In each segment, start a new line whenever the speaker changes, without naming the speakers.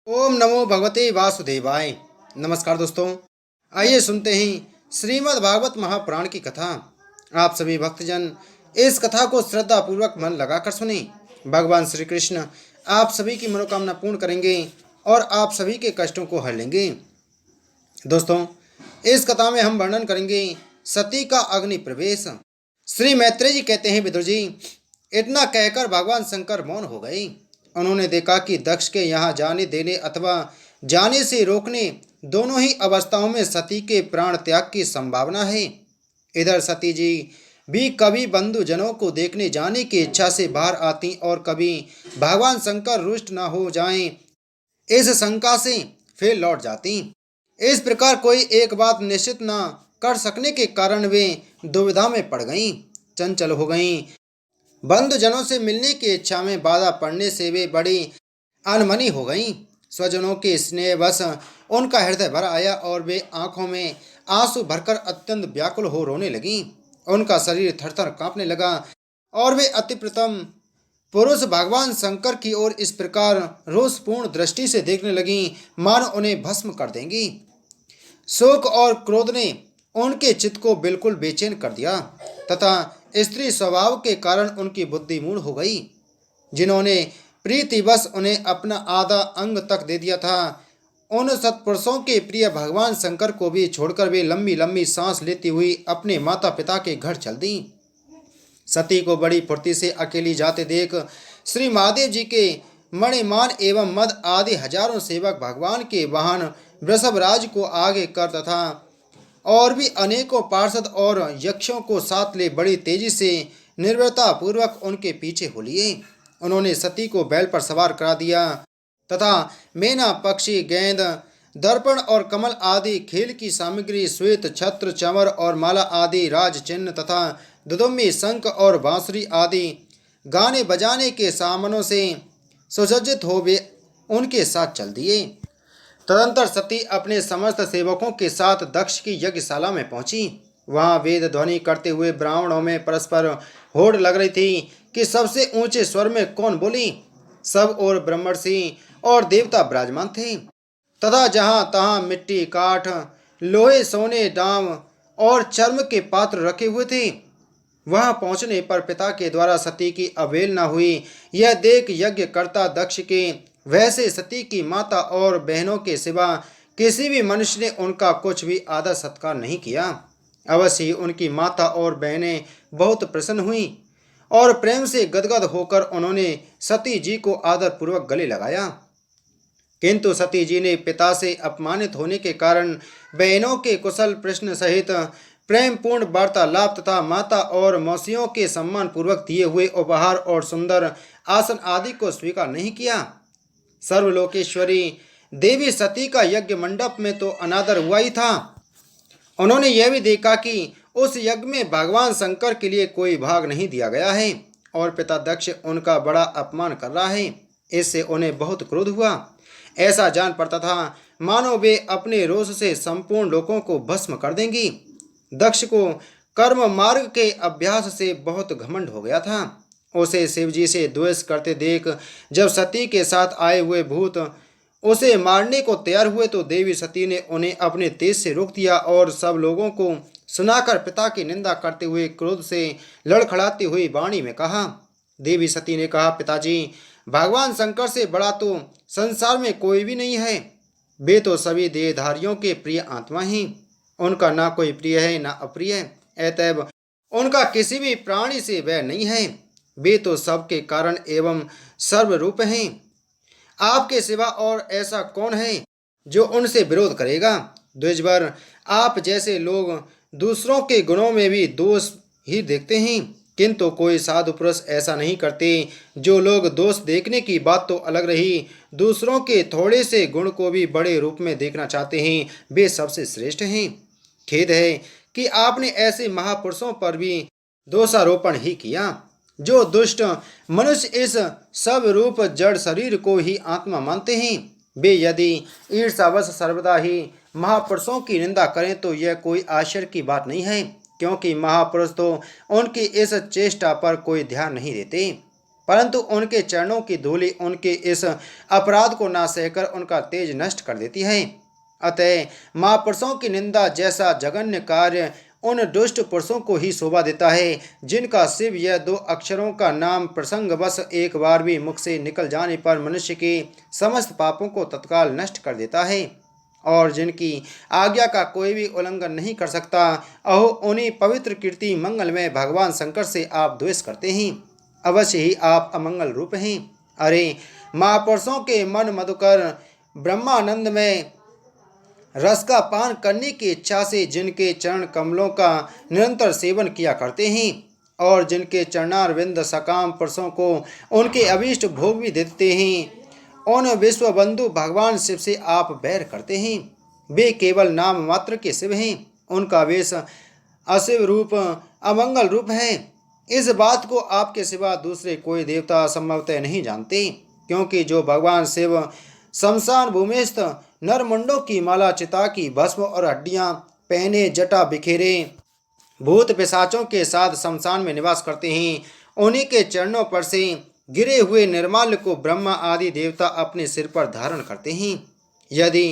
ओम नमो भगवते वासुदेवाय। नमस्कार दोस्तों, आइए सुनते हैं श्रीमद् भागवत महापुराण की कथा। आप सभी भक्तजन इस कथा को श्रद्धा पूर्वक मन लगाकर सुने। भगवान श्री कृष्ण आप सभी की मनोकामना पूर्ण करेंगे और आप सभी के कष्टों को हर लेंगे। दोस्तों, इस कथा में हम वर्णन करेंगे सती का अग्नि प्रवेश। श्री मैत्रेय जी कहते हैं, विदुर जी, इतना कहकर भगवान शंकर मौन हो गए। उन्होंने देखा कि दक्ष के यहाँ जाने देने अथवा जाने से रोकने दोनों ही अवस्थाओं में सती के प्राण त्याग की संभावना है। इधर सती जी भी कभी बंधुजनों को देखने जाने की इच्छा से बाहर आती और कभी भगवान शंकर रुष्ट न हो जाएं, इस शंका से फिर लौट जाती। इस प्रकार कोई एक बात निश्चित न कर सकने के कारण वे दुविधा में पड़ गईं, चंचल हो गईं। बंधुजनों से मिलने की इच्छा में बाधा पड़ने से वे बड़ी अनमनी हो गईं। स्वजनों के स्नेहवश उनका हृदय भर आया और वे आंखों में आंसू भरकर अत्यंत व्याकुल हो रोने लगीं। उनका शरीर थरथर कांपने लगा और वे अति प्रथम पुरुष भगवान शंकर की ओर इस प्रकार रोषपूर्ण दृष्टि से देखने लगीं मानो उन्हें भस्म कर देंगी। शोक और क्रोध ने उनके चित्त को बिल्कुल बेचैन कर दिया तथा स्त्री स्वभाव के कारण उनकी बुद्धि मूढ़ हो गई। जिन्होंने प्रीतिवश उन्हें अपना आधा अंग तक दे दिया था, उन सत्पुरुषों के प्रिय भगवान शंकर को भी छोड़कर वे लंबी लंबी सांस लेती हुई अपने माता पिता के घर चल दी। सती को बड़ी फुर्ती से अकेली जाते देख श्री महादेव जी के मणिमान एवं मद आदि हजारों सेवक भगवान के वाहन वृषभराज को आगे कर तथा और भी अनेकों पार्षद और यक्षों को साथ ले बड़ी तेजी से निर्भयता पूर्वक उनके पीछे हो लिए। उन्होंने सती को बैल पर सवार करा दिया तथा मैना, पक्षी, गेंद, दर्पण और कमल आदि खेल की सामग्री, श्वेत छत्र, चंवर और माला आदि राज चिन्ह तथा दुदुम्बी, शंख और बांसुरी आदि गाने बजाने के सामानों से सुसज्जित हो वे उनके साथ चल दिए। तदंतर सती अपने समस्त सेवकों के साथ दक्ष की यज्ञशाला में पहुंची। वहां वेद ध्वनि करते हुए ब्राह्मणों में परस्पर होड़ लग रही थी कि सबसे ऊंचे स्वर में कौन बोली। सब और ब्रह्मर्षि और देवता विराजमान थे तथा जहां तहां मिट्टी, काठ, लोहे, सोने, डाम और चर्म के पात्र रखे हुए थे। वहां पहुंचने पर पिता के द्वारा सती की अवहेलना हुई, यह देख यज्ञकर्ता दक्ष के वैसे सती की माता और बहनों के सिवा किसी भी मनुष्य ने उनका कुछ भी आदर सत्कार नहीं किया। अवश्य ही उनकी माता और बहनें बहुत प्रसन्न हुईं और प्रेम से गदगद होकर उन्होंने सती जी को आदरपूर्वक गले लगाया। किंतु सती जी ने पिता से अपमानित होने के कारण बहनों के कुशल प्रश्न सहित प्रेम पूर्ण वार्तालाप तथा माता और मौसियों के सम्मान पूर्वक दिए हुए उपहार और सुंदर आसन आदि को स्वीकार नहीं किया। सर्वलोकेश्वरी देवी सती का यज्ञ मंडप में तो अनादर हुआ ही था। उन्होंने यह भी देखा कि उस यज्ञ में भगवान शंकर के लिए कोई भाग नहीं दिया गया है और पिता दक्ष उनका बड़ा अपमान कर रहा है। इससे उन्हें बहुत क्रोध हुआ। ऐसा जान पड़ता था मानो वे अपने रोष से संपूर्ण लोगों को भस्म कर देंगी। दक्ष को कर्म मार्ग के अभ्यास से बहुत घमंड हो गया था। उसे शिवजी से द्वेष करते देख जब सती के साथ आए हुए भूत उसे मारने को तैयार हुए तो देवी सती ने उन्हें अपने तेज से रोक दिया और सब लोगों को सुनाकर पिता की निंदा करते हुए क्रोध से लड़खड़ाती हुई वाणी में कहा। देवी सती ने कहा, पिताजी, भगवान शंकर से बड़ा तो संसार में कोई भी नहीं है। वे तो सभी देहधारियों के प्रिय आत्मा हैं। उनका ना कोई प्रिय है ना अप्रिय, अतएव उनका किसी भी प्राणी से वैर नहीं है। वे तो सबके कारण एवं सर्वरूप हैं। आपके सिवा और ऐसा कौन है जो उनसे विरोध करेगा। द्विजवर, आप जैसे लोग दूसरों के गुणों में भी दोष ही देखते हैं, किंतु कोई साधु पुरुष ऐसा नहीं करते। जो लोग दोष देखने की बात तो अलग रही, दूसरों के थोड़े से गुण को भी बड़े रूप में देखना चाहते हैं, वे सबसे श्रेष्ठ हैं। खेद है कि आपने ऐसे महापुरुषों पर भी दोषारोपण ही किया। जो दुष्ट मनुष्य इस सब रूप जड़ शरीर को ही आत्मा मानते हैं, वे यदि ईर्ष्यावश सर्वदा ही महापुरुषों की निंदा करें तो यह कोई आश्चर्य की बात नहीं है, क्योंकि महापुरुष तो उनकी इस चेष्टा पर कोई ध्यान नहीं देते। परंतु उनके चरणों की धूलि उनके इस अपराध को ना सहकर उनका तेज नष्ट कर देती है। अतः महापुरुषों की निंदा जैसा जघन्य कार्य उन दुष्ट पुरुषों को ही शोभा देता है, जिनका शिव यह 2 अक्षरों का नाम प्रसंगवश एक बार भी मुख से निकल जाने पर मनुष्य के समस्त पापों को तत्काल नष्ट कर देता है, और जिनकी आज्ञा का कोई भी उल्लंघन नहीं कर सकता। अहो, उन्हीं पवित्र कीर्ति मंगलमय भगवान शंकर से आप द्वेष करते हैं। अवश्य ही आप अमंगल रूप हैं। अरे, महापुरुषों के मन मधुकर ब्रह्मानंद में रस का पान करने की इच्छा से जिनके चरण कमलों का निरंतर सेवन किया करते हैं, और जिनके चरणारविंद सकाम पुरुषों को उनके अभीष्ट भोग भी देते हैं, उन विश्व बंधु भगवान शिव से आप बैर करते हैं। वे केवल नाम मात्र के शिव हैं। उनका वेश अशिव रूप, अमंगल रूप है। इस बात को आपके सिवा दूसरे कोई देवता संभवतः नहीं जानते, क्योंकि जो भगवान शिव शमशान भूमिस्थ नरमुंडों की माला, चिता की भस्म और हड्डियां पहने, जटा बिखेरे भूत पिशाचों के साथ शमशान में निवास करते हैं, उन्हीं के चरणों पर से गिरे हुए निर्माल्य को ब्रह्मा आदि देवता अपने सिर पर धारण करते हैं। यदि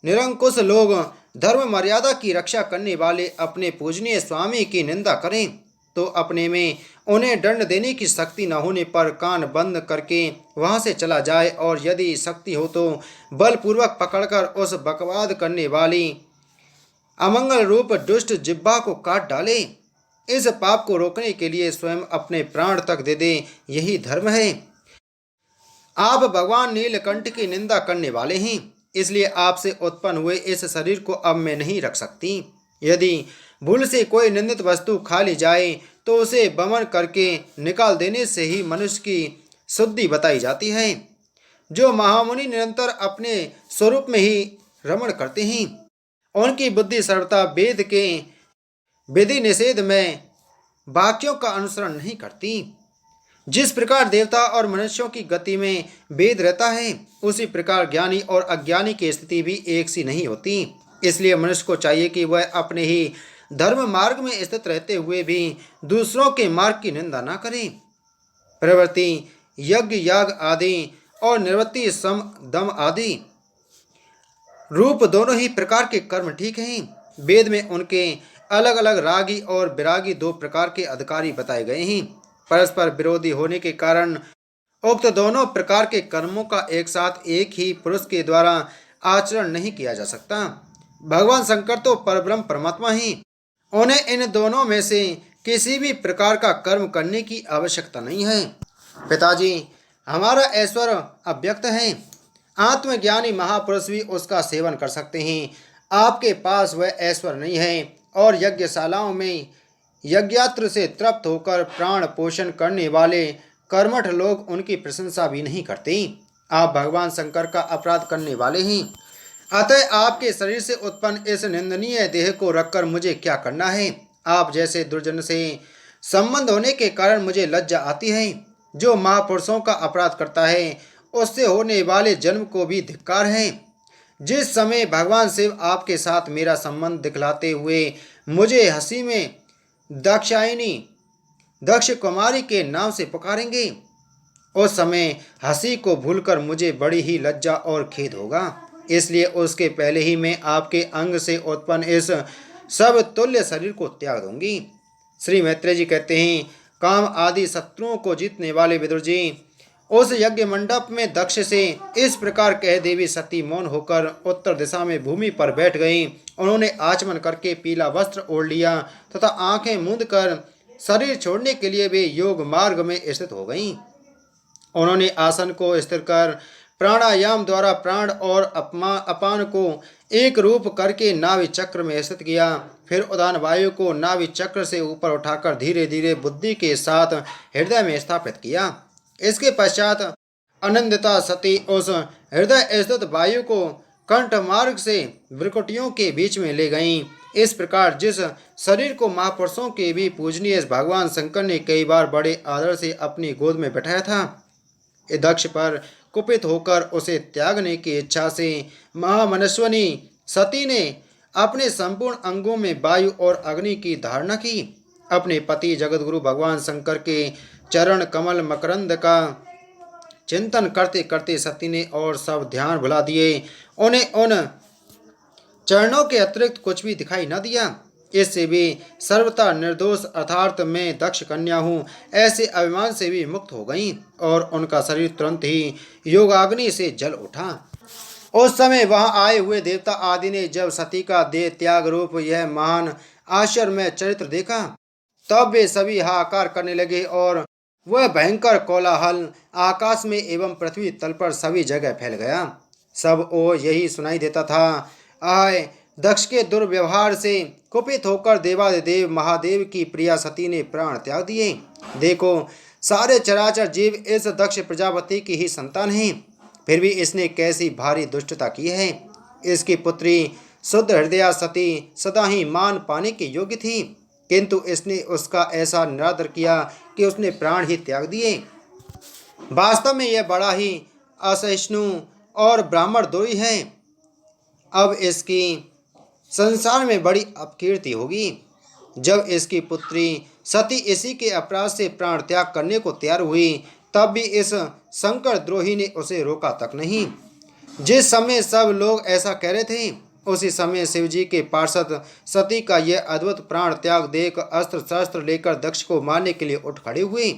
निरंकुश लोग धर्म मर्यादा की रक्षा करने वाले अपने पूजनीय स्वामी की निंदा करें, तो अपने में उन्हें दंड देने की शक्ति न होने पर कान बंद करके वहां से चला जाए, और यदि शक्ति हो तो बलपूर्वक पकड़कर उस बकवाद करने वाली अमंगल रूप दुष्ट जिह्वा को काट डाले। इस पाप को रोकने के लिए स्वयं अपने प्राण तक दे दे, यही धर्म है। आप भगवान नीलकंठ की निंदा करने वाले हैं, इसलिए आपसे उत्पन्न हुए इस शरीर को अब मैं नहीं रख सकती। यदि भूल से कोई निंदित वस्तु खा ली जाए तो उसे बमन करके निकाल देने से ही मनुष्य की शुद्धि बताई जाती है। जो महामुनि निरंतर अपने स्वरूप में ही रमण करते हैं, उनकी बुद्धि सर्वथा वेद के विधि निषेध में वाक्यों का अनुसरण नहीं करती। जिस प्रकार देवता और मनुष्यों की गति में भेद रहता है, उसी प्रकार ज्ञानी और अज्ञानी की स्थिति भी एक सी नहीं होती। इसलिए मनुष्य को चाहिए कि वह अपने ही धर्म मार्ग में स्थित रहते हुए भी दूसरों के मार्ग की निंदा न करे। प्रवृत्ति, यज्ञ, याग आदि और निवृत्ति, सम, दम आदि रूप दोनों ही प्रकार के कर्म ठीक हैं। वेद में उनके अलग अलग रागी और विरागी 2 प्रकार के अधिकारी बताए गए हैं। परस्पर विरोधी होने के कारण उक्त दोनों प्रकार के कर्मों का एक साथ एक ही पुरुष के द्वारा आचरण नहीं किया जा सकता। भगवान शंकर तो परब्रह्म परमात्मा हैं, उन्हें इन दोनों में से किसी भी प्रकार का कर्म करने की आवश्यकता नहीं है। पिताजी, हमारा ऐश्वर्य अव्यक्त है, आत्मज्ञानी महापुरुष भी उसका सेवन कर सकते हैं। आपके पास वह ऐश्वर्य नहीं है, और यज्ञशालाओं में यज्ञात्र से तृप्त होकर प्राण पोषण करने वाले कर्मठ लोग उनकी प्रशंसा भी नहीं करते। आप भगवान शंकर का अपराध करने वाले हैं, अतः आपके शरीर से उत्पन्न इस निंदनीय देह को रखकर मुझे क्या करना है। आप जैसे दुर्जन से संबंध होने के कारण मुझे लज्जा आती है। जो महापुरुषों का अपराध करता है, उससे होने वाले जन्म को भी धिक्कार है। जिस समय भगवान शिव आपके साथ मेरा संबंध दिखलाते हुए मुझे हंसी में दाक्षायणी, दक्ष कुमारी के नाम से पुकारेंगे, उस समय हंसी को भूलकर मुझे बड़ी ही लज्जा और खेद होगा। इसलिए उसके पहले ही मैं आपके अंग से उत्पन्न इस सब तुल्य शरीर को त्याग दूंगी। श्री मैत्रेय जी कहते हैं, काम आदि शत्रुओं को जीतने वाले विदुर जी उस यज्ञ मंडप में दक्ष से इस प्रकार कह देवी सती मौन होकर उत्तर दिशा में भूमि पर बैठ गईं। उन्होंने आचमन करके पीला वस्त्र ओढ़ लिया तथा आंखें मूंद कर शरीर छोड़ने के लिए वे योग मार्ग में स्थित हो गईं। उन्होंने आसन को स्थिर कर प्राणायाम द्वारा प्राण और अपान को एक रूप करके नाभि चक्र में स्थित किया। फिर उदान वायु को नाभि चक्र से ऊपर उठाकर धीरे धीरे बुद्धि के साथ हृदय में स्थापित किया। इसके पश्चात अनंदिता सती उस हृदय स्थित वायु को कंठ मार्ग से भ्रुकुटियों के बीच में ले गईं। इस प्रकार जिस शरीर को महापुरुषों के भी पूजनीय भगवान शंकर ने कई बार बड़े आदर से अपनी गोद में बैठाया था, दक्ष पर कुपित होकर उसे त्यागने की इच्छा से महामनस्वनी सती ने अपने संपूर्ण अंगों में वायु और अग्नि की धारणा की। अपने पति जगतगुरु भगवान शंकर के चरण कमल मकरंद का चिंतन करते करते सती ने और सब ध्यान भुला दिए। उन्हें उन चरणों के अतिरिक्त कुछ भी दिखाई न दिया। इससे भी सर्वथा निर्दोष अर्थात मैं दक्ष कन्या हूँ ऐसे अभिमान से भी मुक्त हो गईं और उनका शरीर तुरंत ही योगाग्नि से जल उठा। उस समय वहां आए हुए देवता आदि ने जब सती का देह त्याग रूप यह महान आश्चर्यमय चरित्र देखा तब वे सभी हाहाकार करने लगे और वह भयंकर कोलाहल आकाश में एवं पृथ्वी तल पर सभी जगह फैल गया। सब ओर यही सुनाई देता था, आय दक्ष के दुर्व्यवहार से कुपित होकर देवादिदेव महादेव की प्रिया सती ने प्राण त्याग दिए। देखो सारे चराचर जीव इस दक्ष प्रजापति की ही संतान हैं, फिर भी इसने कैसी भारी दुष्टता की है। इसकी पुत्री शुद्ध हृदया सती सदा ही मान पाने के योग्य थी, किंतु इसने उसका ऐसा निरादर किया कि उसने प्राण ही त्याग दिए। वास्तव में यह बड़ा ही असहिष्णु और ब्राह्मण द्रोही है। अब इसकी संसार में बड़ी अपकीर्ति होगी। जब इसकी पुत्री सती इसी के अपराध से प्राण त्याग करने को तैयार हुई तब भी इस शंकर द्रोही ने उसे रोका तक नहीं। जिस समय सब लोग ऐसा कह रहे थे उसी समय शिवजी के पार्षद सती का यह अद्भुत प्राण त्याग देख अस्त्र शस्त्र लेकर दक्ष को मारने के लिए उठ खड़े हुए।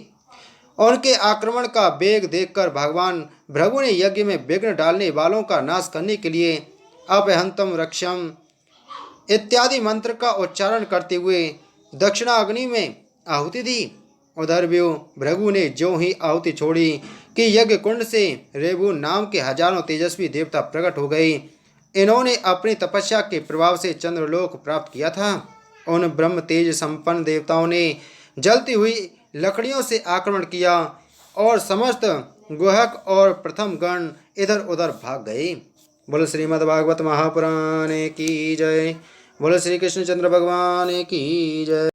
उनके आक्रमण का वेग देखकर भगवान भृगु ने यज्ञ में विघ्न डालने वालों का नाश करने के लिए अभयंतम रक्षम इत्यादि मंत्र का उच्चारण करते हुए दक्षिणाग्नि में आहुति दी। उधर भी भृगु ने जो ही आहुति छोड़ी कि यज्ञ कुंड से रेबु नाम के हजारों तेजस्वी देवता प्रकट हो गए। इन्होंने अपनी तपस्या के प्रभाव से चंद्रलोक प्राप्त किया था। उन ब्रह्म तेज संपन्न देवताओं ने जलती हुई लकड़ियों से आक्रमण किया और समस्त गुहक और प्रथम गण इधर उधर भाग गए। बोलो श्रीमद् भागवत महापुराण की जय। बोलो श्री कृष्णचंद्र भगवान की जय।